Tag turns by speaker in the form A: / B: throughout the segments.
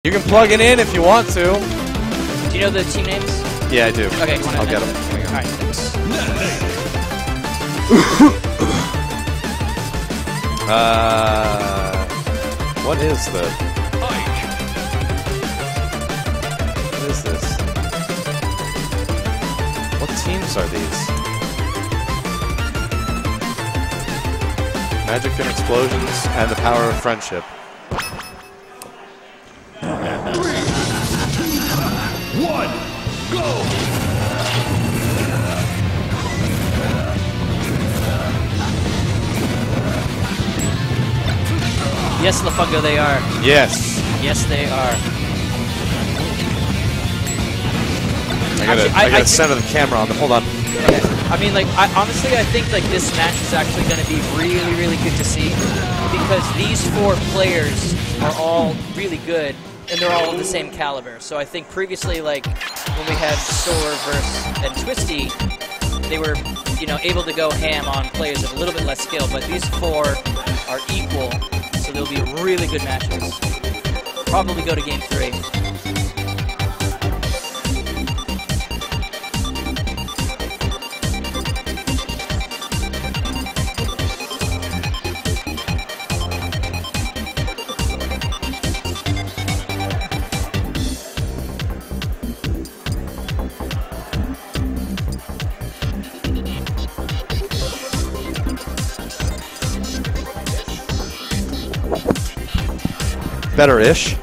A: You can plug it in if you want to.
B: Do you know the team names?
A: Yeah, I do.
B: Okay,
A: I'll get them.
B: Alright, thanks.
A: What is the... What is this? What teams are these? Magic and Explosions and the Power of Friendship.
C: 3, 2, 1, go!
B: Yes, Lafungo, they are.
A: Yes.
B: Yes, they are.
A: I gotta center the camera on them. Hold on.
B: Okay. I mean, like, honestly, I think like this match is actually going to be really, really good to see because these 4 players are all really good and they're all of the same caliber. So I think previously, like when we had Soar and Twisty, they were, you know, able to go ham on players with a little bit less skill. But these 4 are equal, so they'll be really good matches. Probably go to game 3.
A: Better-ish.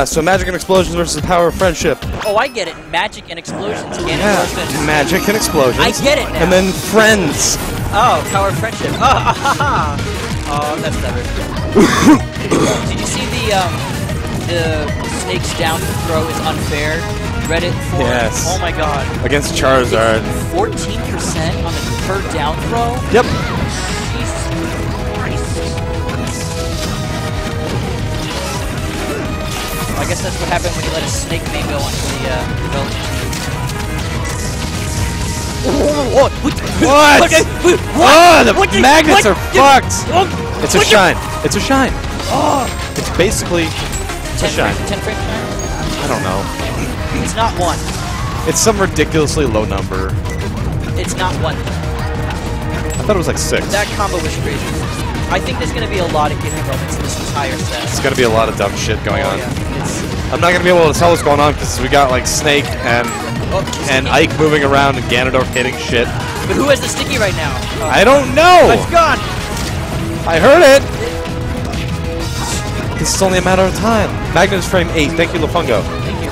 A: So Magic and Explosions versus the Power of Friendship.
B: Oh, I get it. Magic and Explosions.
A: Yeah. Magic and Explosions.
B: I get it now.
A: And then Friends.
B: Oh, Power of Friendship. Oh, oh that's clever. Did you see the Snake's down throw is unfair? Reddit for
A: Yes.
B: Oh my god.
A: Against Charizard.
B: 14% on the per down throw?
A: Yep.
B: Jesus Christ. I guess that's what happened when you let a snake main go onto the development.
A: What? Oh, the magnets are fucked! It's a shine. It's a shine. It's basically a shine.
B: 10 frame shine?
A: I don't know.
B: It's not 1.
A: It's some ridiculously low number.
B: It's not 1.
A: I thought it was like 6.
B: That combo was crazy. I think there's going to be a lot of gimmick moments in this entire set.
A: It's going to be a lot of dumb shit going on.
B: Yeah.
A: I'm not going to be able to tell what's going on because we got like Snake and Ike moving around and Ganondorf hitting shit.
B: But who has the sticky right now? Oh.
A: I don't know!
B: It's gone!
A: I heard it! This is only a matter of time. Magnus frame 8. Thank you, Lafungo.
B: Thank you.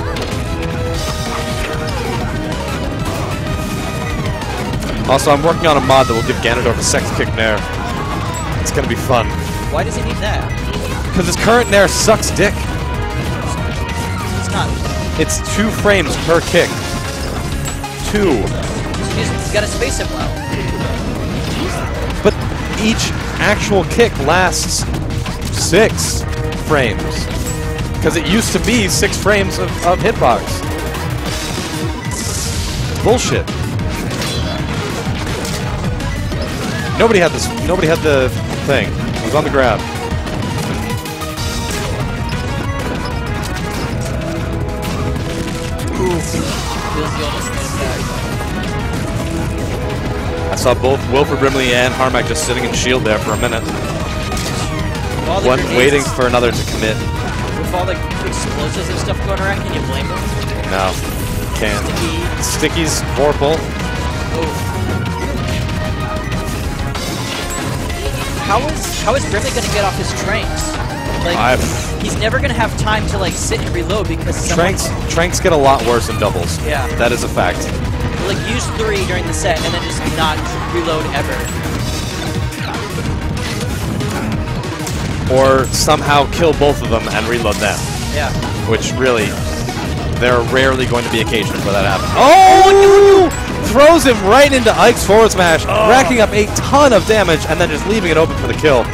A: Also, I'm working on a mod that will give Ganondorf a sex kick nair. It's going to be fun.
B: Why does he need that?
A: Because his current nair sucks dick.
B: It's not.
A: It's 2 frames per kick. 2.
B: He's got to space him well.
A: But each actual kick lasts 6 frames. Because it used to be 6 frames of hitbox. Bullshit. Nobody had this. Nobody had the thing. It was on the grab. I saw both Wilford, Brimley, and Harmak just sitting in shield there for a minute. One waiting for another to commit.
B: With all the explosives and stuff going around, can you blame them?
A: No, can't. Sticky's Vorpal.
B: Oh. How is Brimley going to get off his tranks? Like, he's never going to have time to like sit and reload because
A: tranks get a lot worse in doubles.
B: Yeah,
A: that is a fact.
B: Like use 3 during the set and then just not reload ever.
A: Or somehow kill both of them and reload them.
B: Yeah.
A: Which really, there are rarely going to be occasions where that happens. Oh! Throws him right into Ike's forward smash, racking up a ton of damage, and then just leaving it open for the kill.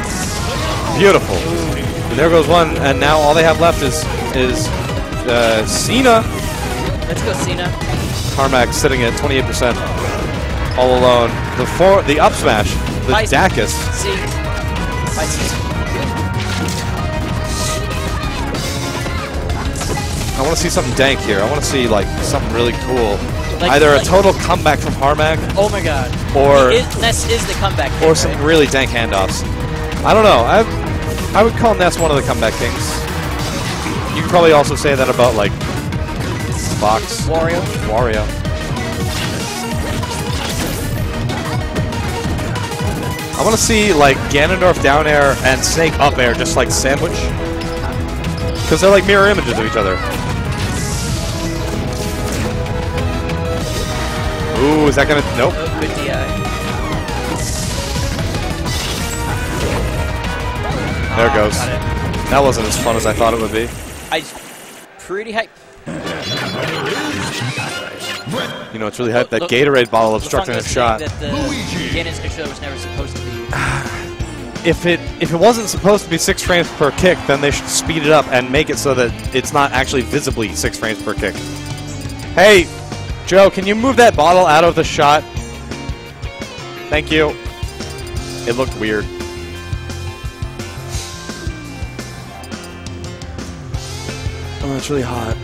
A: Beautiful. And there goes one, and now all they have left is Cena.
B: Let's go, Cena.
A: Harmak sitting at 28%, all alone. The up smash, the Dacus. want to see something dank here. I want to see like something really cool.
B: Like,
A: either a total comeback from Harmak.
B: Oh my god.
A: Or
B: Ness is the comeback king,
A: or some really dank handoffs. I don't know. I would call Ness one of the comeback kings. You could probably also say that about like Fox. Wario. I want to see like Ganondorf down air and Snake up air, just like sandwich. Because they're like mirror images of each other. Ooh, is that gonna... Nope.
B: Oh, good DI.
A: There it goes. That wasn't as fun as I thought it would be.
B: Pretty hype.
A: You know, it's really hype. That Gatorade bottle obstructing a shot.
B: That the Ganon's controller was never supposed to be.
A: If it wasn't supposed to be 6 frames per kick, then they should speed it up and make it so that it's not actually visibly 6 frames per kick. Hey, Joe, can you move that bottle out of the shot? Thank you. It looked weird. Oh, it's really hot.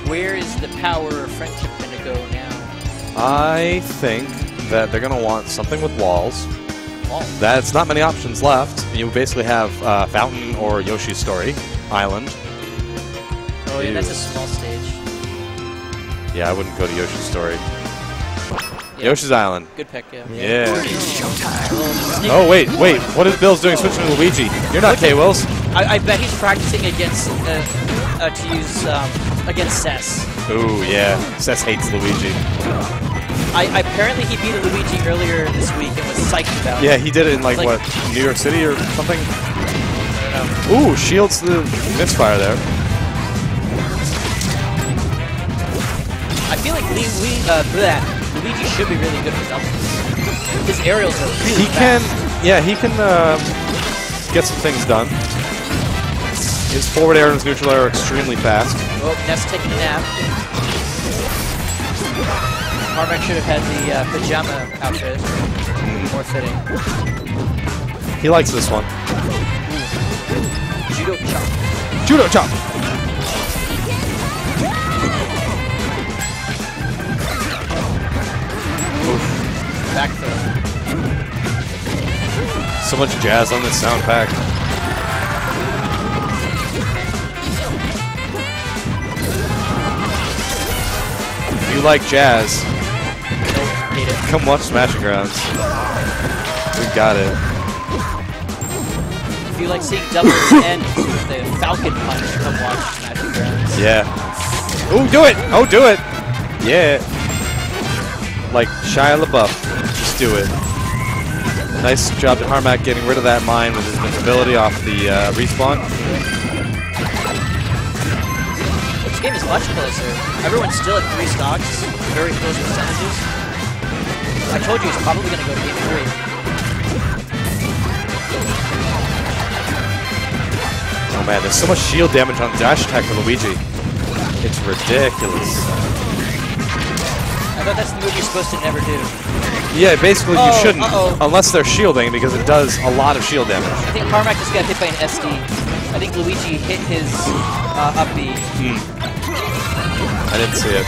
B: Where is the power of friendship going to go now?
A: I think that they're going to want something with walls. That's not many options left. You basically have Fountain or Yoshi's Story Island.
B: Oh yeah, that's a small stage.
A: Yeah, I wouldn't go to Yoshi's Story. Yeah. Yoshi's Island.
B: Good pick, yeah.
A: Yeah. Oh wait. What is Billz doing switching to Luigi? You're not K-Wills.
B: I bet he's practicing against to use against Cess.
A: Ooh yeah, Cess hates Luigi.
B: Apparently he beat a Luigi earlier this week and was psyched about it.
A: Yeah, he did it in like what, New York City or something?
B: I don't know.
A: Ooh, shields the misfire there.
B: I feel like Luigi should be really good with doubles. His aerials are really fast.
A: He can get some things done. His forward air and his neutral air are extremely fast.
B: Oh, Ness taking a nap. Harmak should have had the pajama outfit. More fitting.
A: He likes this one.
B: Judo chop.
A: Judo chop!
B: Back throw.
A: So much jazz on this sound pack. If you like jazz,
B: Hate it.
A: come watch Smashing Grounds. We got it.
B: If you like seeing doubles and the Falcon Punch, come watch Smashing Grounds.
A: Yeah. Ooh, do it! Oh, do it! Yeah. Like Shia LaBeouf. Just do it. Nice job to Harmak getting rid of that mine with his invincibility off the respawn.
B: This game is much closer. Everyone's still at 3 stocks. Very close percentages. I told you he's probably going to go to game 3.
A: Oh man, there's so much shield damage on dash attack for Luigi. It's ridiculous.
B: I thought that's the move you're supposed to never do.
A: Yeah, basically you shouldn't, unless they're shielding, because it does a lot of shield damage.
B: I think Harmak just got hit by an SD. I think Luigi hit his up B.
A: I didn't see it.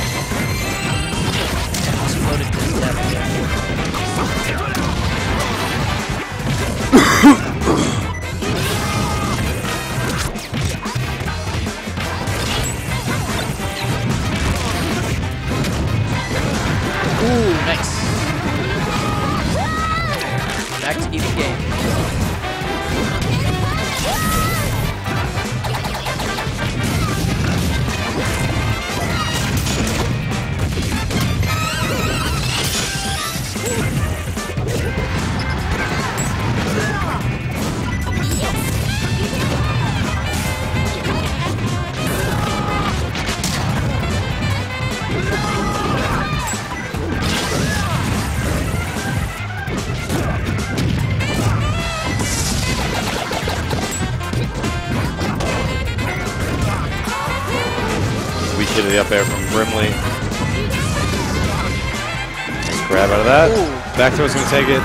B: Exploded to his death. Ooh, nice. Back to even game.
A: To the up air from Brimley. Nice grab out of that.
B: Ooh.
A: Back throw's going to take it.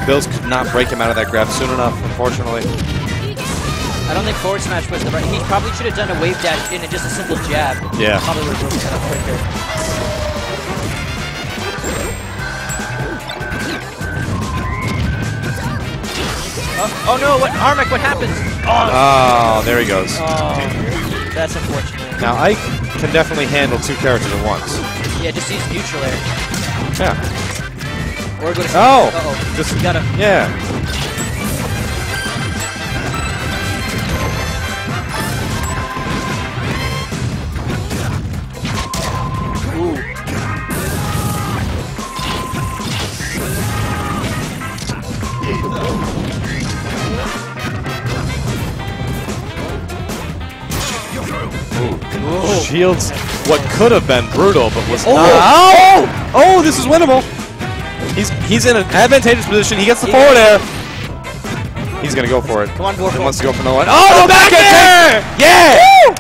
A: Billz could not break him out of that grab soon enough, unfortunately.
B: I I don't think forward smash was the right. He probably should have done a wave dash in just a simple jab.
A: Yeah.
B: Probably would have broken that up quicker. Oh no! What Harmak? What happens?
A: Oh, there he goes.
B: Oh, that's unfortunate.
A: Now Ike can definitely handle 2 characters at once.
B: Yeah, just use neutral air.
A: Yeah.
B: Or go to.
A: Oh!
B: Uh-oh.
A: Just
B: You gotta.
A: Yeah.
B: Ooh.
A: Ooh. Shields what could have been brutal, but was not.
B: Oh!
A: Oh, this is winnable. He's in an advantageous position. He gets the forward air. He's gonna go for it.
B: Come on,
A: He
B: Vorpal.
A: wants to go for another one. Oh, the back air! Yeah! Woo!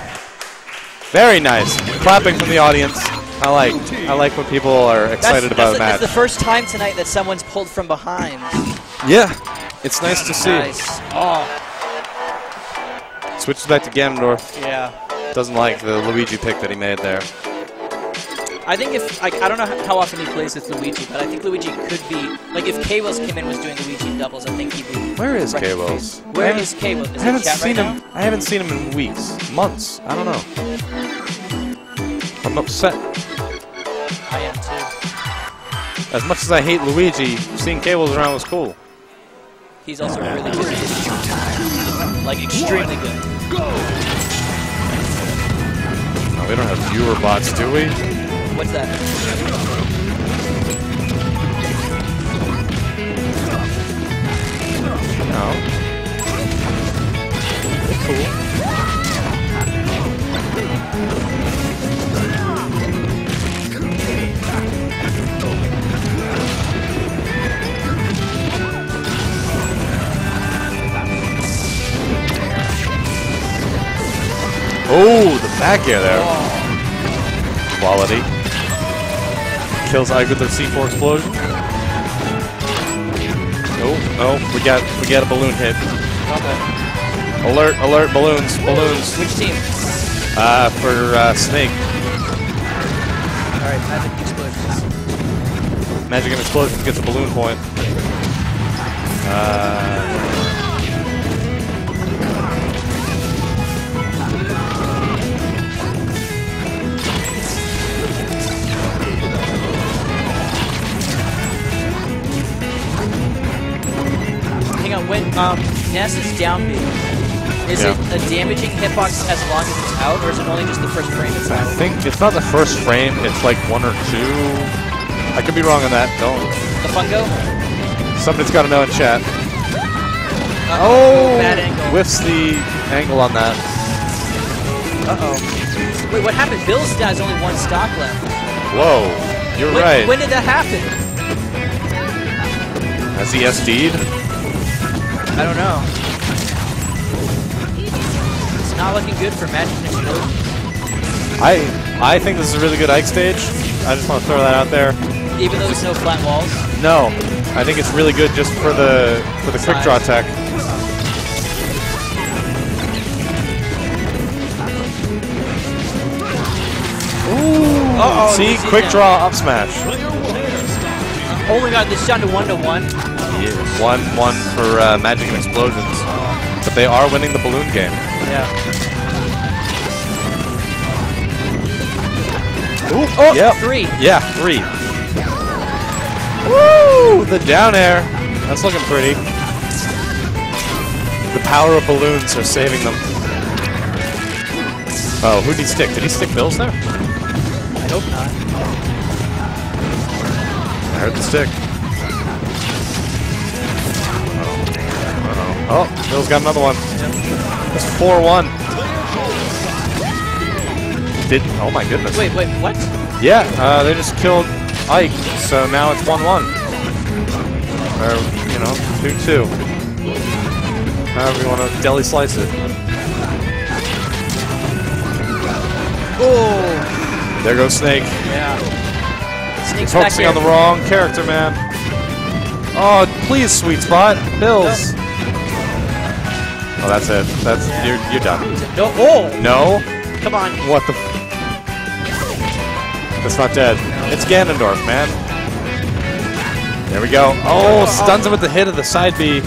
A: Very nice. Clapping from the audience. I like when people are excited about a match.
B: That's the first time tonight that someone's pulled from behind.
A: Yeah, it's nice to see.
B: Nice. Oh.
A: Switches back to Ganondorf.
B: Yeah.
A: Doesn't like the Luigi pick that he made there.
B: I think if, like, I don't know how often he plays with Luigi, but I think Luigi could be, like, if K-Wills came in was doing Luigi in doubles, I think he'd be.
A: Where is K-Wills?
B: Where is K-Wills? Is
A: I haven't
B: he in chat
A: seen
B: right
A: him.
B: now?
A: I haven't seen him in weeks, months. I don't know. I'm upset.
B: I am too.
A: As much as I hate Luigi, seeing K-Wills around was cool.
B: He's also really good. Like, extremely good.
A: Oh, we don't have viewer bots, do we?
B: What's that?
A: No. Cool. Oh, the back air there.
B: Oh.
A: Quality. Kills Ike with their C4 explosion. Oh, we got a balloon hit.
B: Okay.
A: Alert, alert, balloons, balloons.
B: Which team?
A: For Snake.
B: Alright, Magic Explosions.
A: Magic and Explosions gets a balloon point.
B: Hang on, when Ness is down B, is it a damaging hitbox as long as it's out, or is it only just the first frame it's
A: I
B: out?
A: think it's not the first frame, it's like 1 or 2. I could be wrong on that, don't.
B: The Fungo?
A: Somebody's got to know in chat.
B: Bad angle.
A: Whiffs the angle on that.
B: Uh-oh. Wait, what happened? Billz has only 1 stock left.
A: Whoa, you're right.
B: When did that happen?
A: Has he SD'd?
B: I don't know. It's not looking good for Magic and Explosions.
A: I think this is a really good Ike stage. I just want to throw that out there.
B: Even though there's no flat walls?
A: No, I think it's really good just for the quick draw tech. Ooh!
B: Uh-oh,
A: See, quick draw up smash.
B: Oh my god, this is down to 1-1.
A: Yeah, 1-1 for Magic and Explosions. But they are winning the balloon game.
B: Yeah.
A: Ooh,
B: Oh,
A: yep.
B: 3.
A: Yeah, 3. Woo! The down air. That's looking pretty. The power of balloons are saving them. Oh, who did he stick? Did he stick Billz there?
B: I hope not.
A: I heard the stick. Oh, Billz got another one. It's 4-1. Oh my goodness.
B: Wait, what?
A: Yeah, they just killed Ike, so now it's 1-1. Or, 2-2. However you want to deli slice it.
B: Oh!
A: There goes Snake.
B: Yeah. Snake's
A: He's focusing on the wrong character, man. Oh, please, sweet spot. Billz. Oh, that's it. That's you're done.
B: No. Oh.
A: No.
B: Come on.
A: What the? That's not dead. It's Ganondorf, man. There we go. Oh, stuns him with the hit of the side B.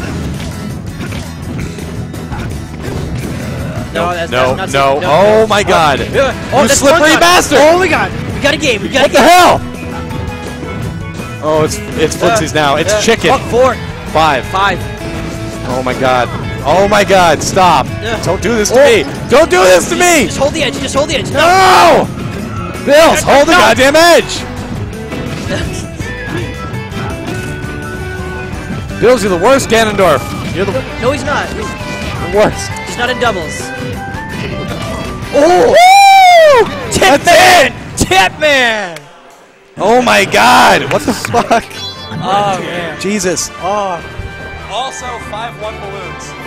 B: No, that's
A: no.
B: not
A: No.
B: no.
A: Oh my God!
B: Oh,
A: You
B: that's
A: slippery
B: one
A: bastard!
B: Oh my God! We got a game. We got
A: What
B: a
A: the
B: game.
A: hell? Oh, it's footsies now. It's chicken.
B: Fuck 4.
A: 5.
B: 5.
A: Oh my God! Oh my God! Stop! Don't do this to me! Don't do this to me!
B: Just hold the edge. Just hold the edge.
A: No! Billz, hold the goddamn edge! Billz, you're the worst, Ganondorf. You're the
B: No, he's not.
A: worst.
B: He's not in doubles.
A: Oh!
B: Tip man! Tip man!
A: Oh my God! What the fuck?
B: Oh man.
A: Jesus.
B: Oh.
A: Also, 5-1 balloons.